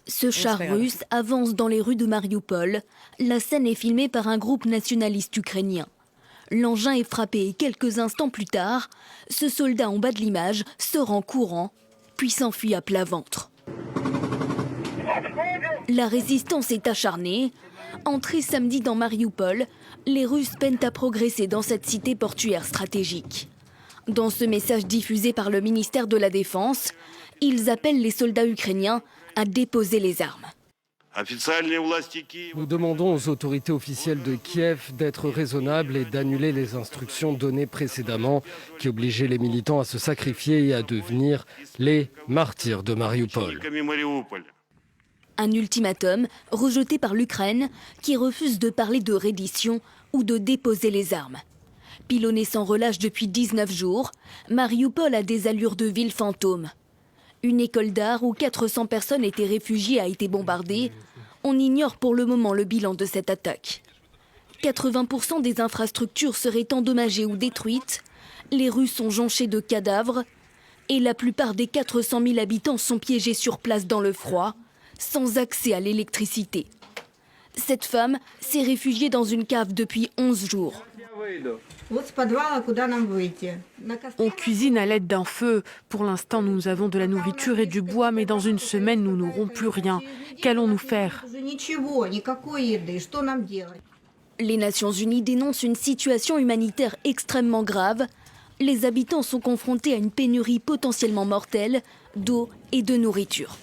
Ce char russe avance dans les rues de Marioupol. La scène est filmée par un groupe nationaliste ukrainien. L'engin est frappé et quelques instants plus tard, ce soldat en bas de l'image se rend courant, puis s'enfuit à plat ventre. La résistance est acharnée. Entrés samedi dans Marioupol, les Russes peinent à progresser dans cette cité portuaire stratégique. Dans ce message diffusé par le ministère de la Défense, ils appellent les soldats ukrainiens à déposer les armes. Nous demandons aux autorités officielles de Kiev d'être raisonnables et d'annuler les instructions données précédemment qui obligeaient les militants à se sacrifier et à devenir les martyrs de Marioupol. Un ultimatum rejeté par l'Ukraine qui refuse de parler de reddition ou de déposer les armes. Pilonnée sans relâche depuis 19 jours, Marioupol a des allures de ville fantôme. Une école d'art où 400 personnes étaient réfugiées a été bombardée. On ignore pour le moment le bilan de cette attaque. 80% des infrastructures seraient endommagées ou détruites. Les rues sont jonchées de cadavres. Et la plupart des 400 000 habitants sont piégés sur place dans le froid, sans accès à l'électricité. Cette femme s'est réfugiée dans une cave depuis 11 jours. On cuisine à l'aide d'un feu. Pour l'instant, nous avons de la nourriture et du bois, mais dans une semaine, nous n'aurons plus rien. Qu'allons-nous faire ? Les Nations Unies dénoncent une situation humanitaire extrêmement grave. Les habitants sont confrontés à une pénurie potentiellement mortelle d'eau et de nourriture.